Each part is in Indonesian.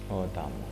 Oh, tamu.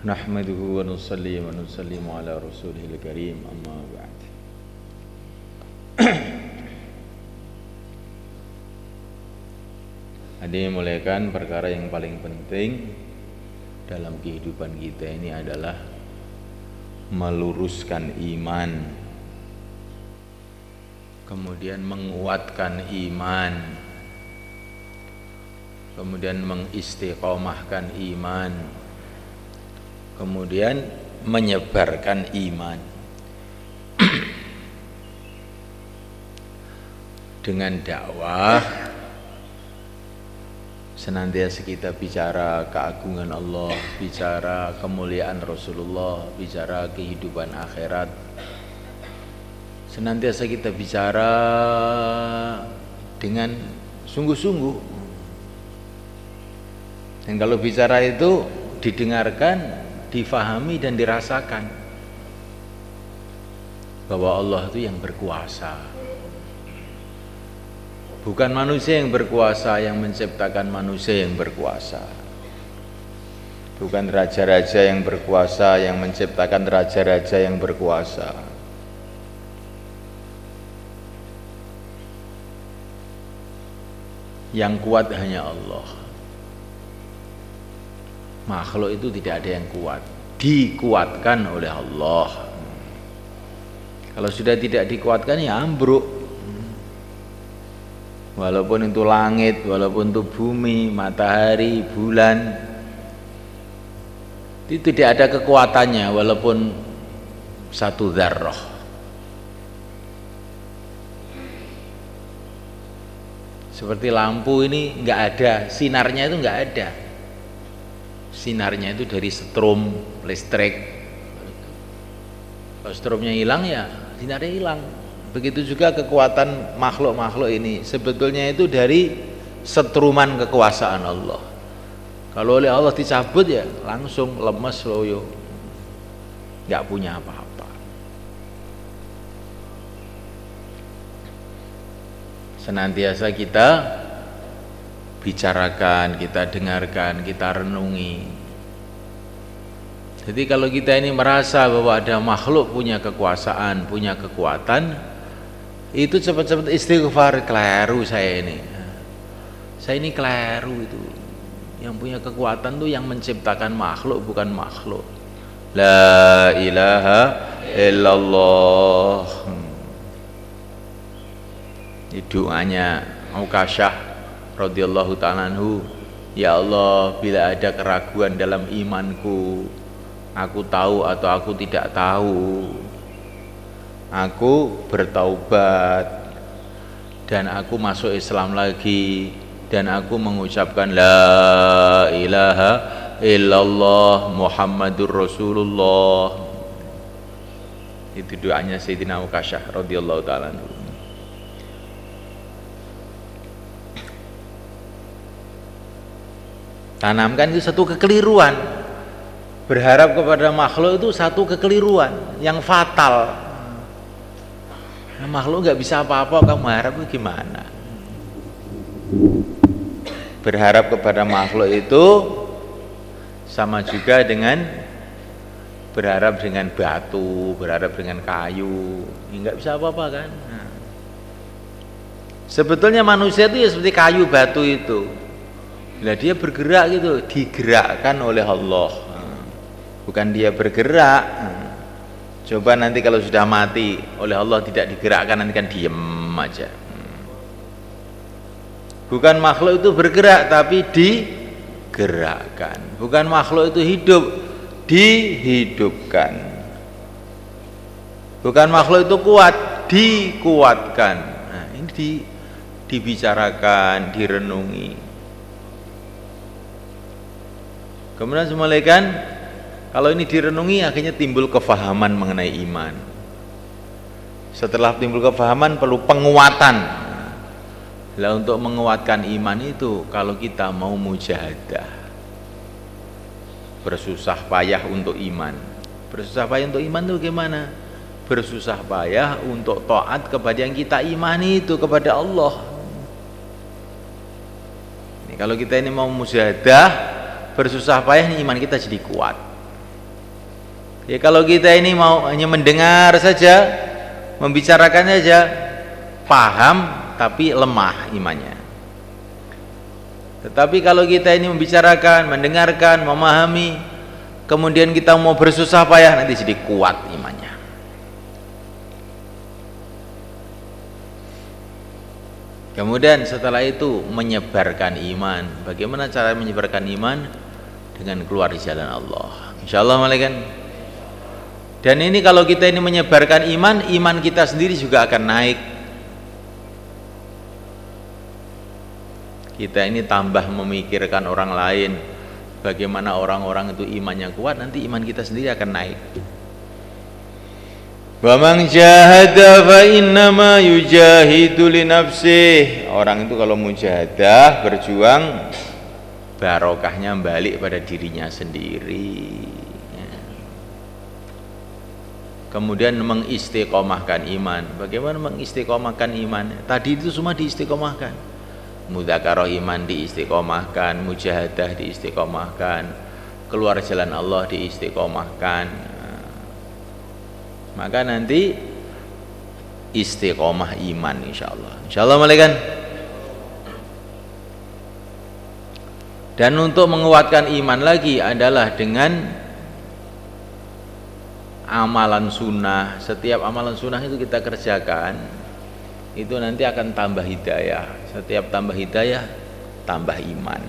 Nahmaduhu wa nusalli wa nusallimu ala rasulihil karim, amma ba'd. Hadirin muliakan, perkara yang paling penting dalam kehidupan kita ini adalah meluruskan iman, kemudian menguatkan iman, kemudian mengistiqomahkan iman, kemudian menyebarkan iman. Dengan dakwah senantiasa kita bicara keagungan Allah, bicara kemuliaan Rasulullah, bicara kehidupan akhirat. Senantiasa kita bicara dengan sungguh-sungguh. Dan kalau bicara itu didengarkan, difahami dan dirasakan bahwa Allah itu yang berkuasa. Bukan manusia yang berkuasa yang menciptakan manusia yang berkuasa. Bukan raja-raja yang berkuasa yang menciptakan raja-raja yang berkuasa. Yang kuat hanya Allah. Makhluk itu tidak ada yang kuat, dikuatkan oleh Allah. Kalau sudah tidak dikuatkan ya ambruk. Walaupun itu langit, walaupun itu bumi, matahari, bulan, itu tidak ada kekuatannya walaupun satu dzarrah. Seperti lampu ini nggak ada, sinarnya itu nggak ada. Sinarnya itu dari setrum listrik. Kalau strumnya hilang ya sinarnya hilang. Begitu juga kekuatan makhluk-makhluk ini sebetulnya itu dari setruman kekuasaan Allah. Kalau oleh Allah dicabut ya langsung lemes loyo, nggak punya apa-apa. Senantiasa kita bicarakan, kita dengarkan, kita renungi. Jadi kalau kita ini merasa bahwa ada makhluk punya kekuasaan, punya kekuatan, itu cepat-cepat istighfar. Keliru saya ini keliru itu. Yang punya kekuatan tuh yang menciptakan makhluk, bukan makhluk. La ilaha illallah. Ini doanya Ukasyah radhiyallahu ta'ala anhu. Ya Allah, bila ada keraguan dalam imanku, aku tahu atau aku tidak tahu, aku bertaubat dan aku masuk Islam lagi dan aku mengucapkan la ilaha illallah Muhammadur Rasulullah. Itu doanya Sayyidina Ukasyah radhiyallahu ta'ala anhu. Tanamkan itu satu kekeliruan. Berharap kepada makhluk itu satu kekeliruan yang fatal. Nah, makhluk nggak bisa apa-apa, kamu harap itu gimana? Berharap kepada makhluk itu sama juga dengan berharap dengan batu, berharap dengan kayu, nggak bisa apa-apa kan? Nah. Sebetulnya manusia itu ya seperti kayu batu itu. Bila dia bergerak gitu, digerakkan oleh Allah. Bukan dia bergerak. Coba nanti kalau sudah mati oleh Allah tidak digerakkan, nanti kan diem aja. Bukan makhluk itu bergerak tapi digerakkan. Bukan makhluk itu hidup, dihidupkan. Bukan makhluk itu kuat, dikuatkan. Nah, ini dibicarakan, direnungi. Kemudian semulaikan, kalau ini direnungi akhirnya timbul kefahaman mengenai iman. Setelah timbul kefahaman perlu penguatan. Lah untuk menguatkan iman itu kalau kita mau mujahadah, bersusah payah untuk iman. Bersusah payah untuk iman itu gimana? Bersusah payah untuk taat kepada yang kita imani itu, kepada Allah. Kalau kita ini mau mujahadah, bersusah payah, ini iman kita jadi kuat. Ya kalau kita ini mau hanya mendengar saja, membicarakan saja, paham tapi lemah imannya. Tetapi kalau kita ini membicarakan, mendengarkan, memahami, kemudian kita mau bersusah payah, nanti jadi kuat imannya. Kemudian setelah itu menyebarkan iman. Bagaimana cara menyebarkan iman? Dengan keluar di jalan Allah. Insyaallah malaikat. Dan ini kalau kita ini menyebarkan iman, iman kita sendiri juga akan naik. Kita ini tambah memikirkan orang lain, bagaimana orang-orang itu imannya kuat, nanti iman kita sendiri akan naik. Wa man jahada fa innama yujahidu li nafsih. Orang itu kalau mujahadah, berjuang, barokahnya balik pada dirinya sendiri. Kemudian mengistiqomahkan iman. Bagaimana mengistiqomahkan iman? Tadi itu semua diistiqomahkan. Mudzakarah iman diistiqomahkan, mujahadah diistiqomahkan, keluar jalan Allah diistiqomahkan. Maka nanti istiqomah iman insyaallah. Insyaallah malaikat. Dan untuk menguatkan iman lagi adalah dengan amalan sunnah. Setiap amalan sunnah itu kita kerjakan, itu nanti akan tambah hidayah. Setiap tambah hidayah, tambah iman.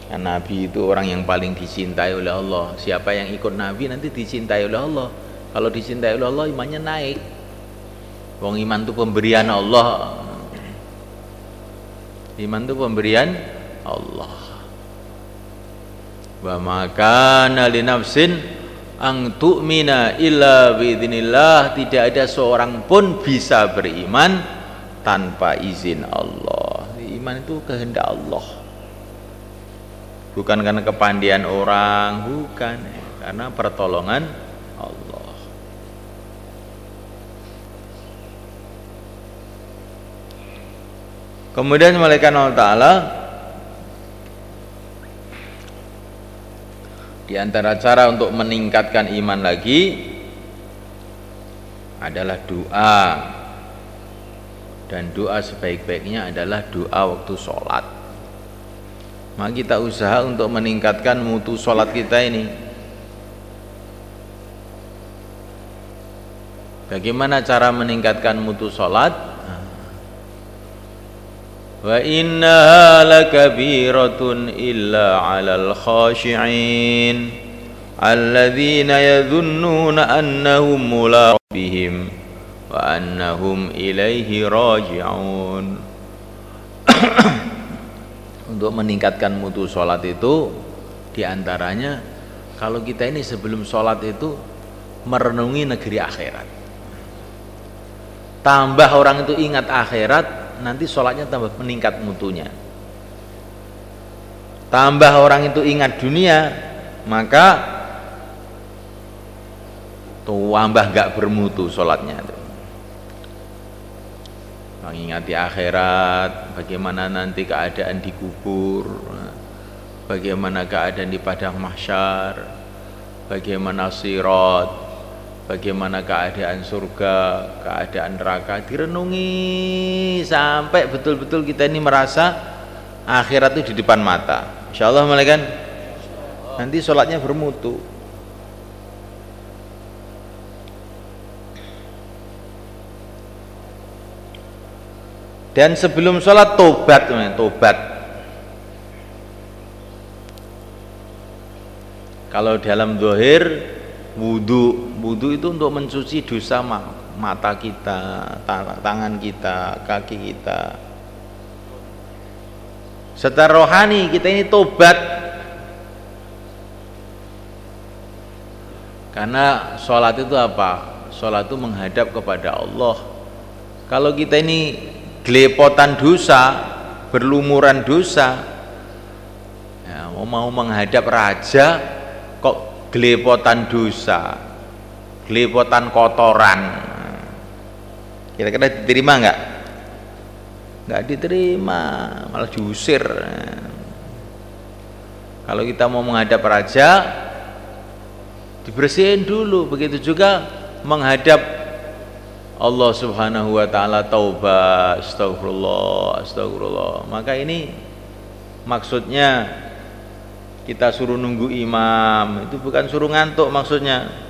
Nabi itu orang yang paling dicintai oleh Allah. Siapa yang ikut Nabi nanti dicintai oleh Allah. Kalau dicintai oleh Allah, imannya naik. Wong iman itu pemberian Allah. Iman itu pemberian Allah. Wa makana li nafsin ang tu'mina illa biidznillah. Tidak ada seorang pun bisa beriman tanpa izin Allah. Iman itu kehendak Allah. Bukan karena kepandian orang, bukan, karena pertolongan Allah. Kemudian malaikat Allah Ta'ala, di antara cara untuk meningkatkan iman lagi adalah doa. Dan doa sebaik-baiknya adalah doa waktu sholat. Maka kita usaha untuk meningkatkan mutu sholat kita ini. Bagaimana cara meningkatkan mutu sholat? Wa innaha lakabiratun illa 'alal khashi'in alladzina yadhunnuna annahum mulaqu rabbihim wa annahum ilaihi raji'un. Untuk meningkatkan mutu sholat itu diantaranya, kalau kita ini sebelum sholat itu merenungi negeri akhirat. Tambah orang itu ingat akhirat, nanti sholatnya tambah meningkat mutunya. Tambah orang itu ingat dunia, maka tambah gak bermutu sholatnya. Mengingati akhirat, bagaimana nanti keadaan di kubur, bagaimana keadaan di padang mahsyar, bagaimana sirat, bagaimana keadaan surga, keadaan neraka, direnungi sampai betul-betul kita ini merasa akhirat itu di depan mata. Insyaallah malaikat, nanti sholatnya bermutu. Dan sebelum sholat tobat. Kalau dalam zahir wudu itu untuk mencuci dosa mata kita, tangan kita, kaki kita. Secara rohani kita ini tobat, karena sholat itu apa? Sholat itu menghadap kepada Allah. Kalau kita ini gelepotan dosa, berlumuran dosa, ya, mau menghadap raja kok gelepotan dosa, gelepotan kotoran, Kira-kira diterima nggak? Nggak diterima, malah diusir. Kalau kita mau menghadap raja, dibersihin dulu. Begitu juga menghadap Allah Subhanahu wa taala, taubah, astagfirullah, astagfirullah. Maka ini maksudnya kita suruh nunggu imam, itu bukan suruh ngantuk maksudnya.